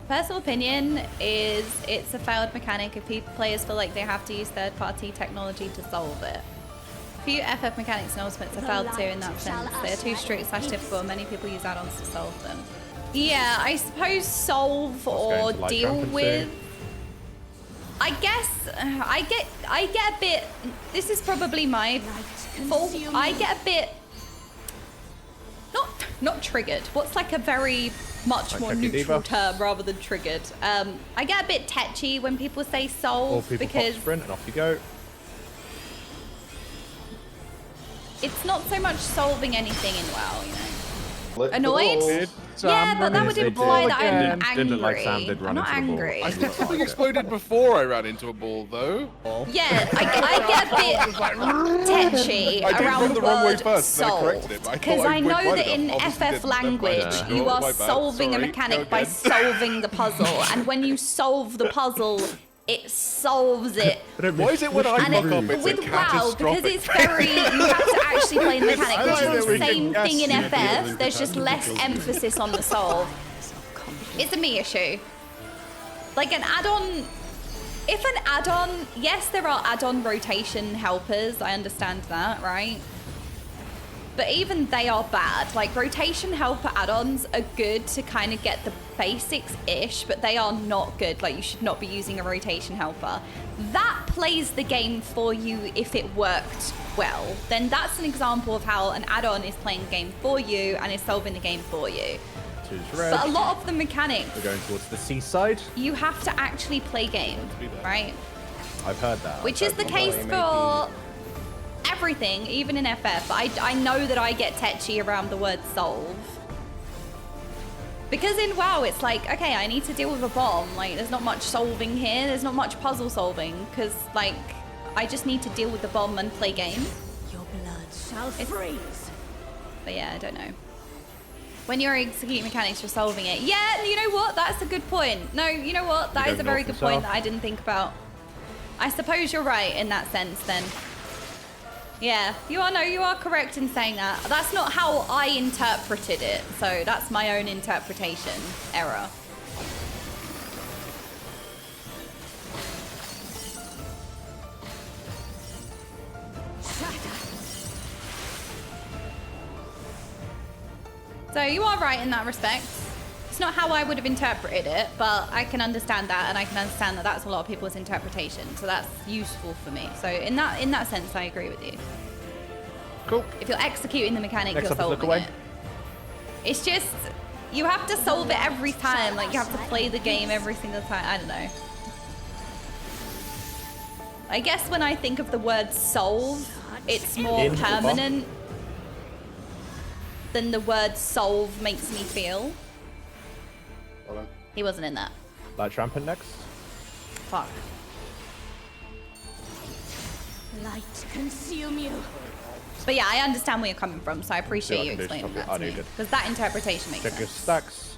Personal opinion is it's a failed mechanic if players feel like they have to use third-party technology to solve it. Few FF mechanics and ultimates are failed too in that sense. They're too strict / difficult. Many people use add-ons to solve them. Yeah, I suppose solve or deal with. I guess I get a bit. This is probably my fault. I get a bit not triggered. What's like a very much more neutral term rather than triggered. I get a bit tetchy when people say solve because sprint and off you go. It's not so much solving anything in WoW, you know. Annoyed? Yeah, but that would imply that I'm angry. Didn't like Sam did run I'm not into angry. I think something exploded before I ran into a ball, though. Yeah, I get a bit tetchy around the word solve. Because I know that in FF language, you are solving a mechanic by solving the puzzle. And when you solve the puzzle, it solves it. Why is it when I fuck up, it's with WoW, because it's very, you have to actually play the mechanic, which is the same thing in FF, there's just less emphasis on the solve. It's a me issue. Like an add-on, if an add-on, yes, there are add-on rotation helpers, I understand that, right? But even they are bad. Like rotation helper add-ons are good to kind of get the basics-ish, but they are not good. Like you should not be using a rotation helper. That plays the game for you if it worked well. Then that's an example of how an add-on is playing the game for you and is solving the game for you. But a lot of the mechanics, we're going towards the seaside. You have to actually play game, right? I've heard that. Which is the case for everything, even in FF. I know that I get tetchy around the word solve. Because in WoW, it's like, okay, I need to deal with a bomb. Like, there's not much solving here. There's not much puzzle solving. Because, like, I just need to deal with the bomb and play game. Your blood shall freeze. But yeah, I don't know. When you're executing mechanics, you're solving it. Yeah, you know what? That's a good point. No, you know what? That is a very good point that I didn't think about. I suppose you're right in that sense, then. Yeah, you are correct in saying that. That's not how I interpreted it, so that's my own interpretation error. So you are right in that respect. It's not how I would have interpreted it, but I can understand that, and I can understand that that's a lot of people's interpretation. So that's useful for me. So in that sense, I agree with you. Cool. If you're executing the mechanic, you're solving it. It's just you have to solve it every time. Like you have to play the game every single time. I don't know. I guess when I think of the word solve, it's more permanent than the word solve makes me feel. He wasn't in that. Light Trampin next. Fuck. Light consume you. But yeah, I understand where you're coming from, so I appreciate you explaining that to me. Because that interpretation makes sense. Check your stacks.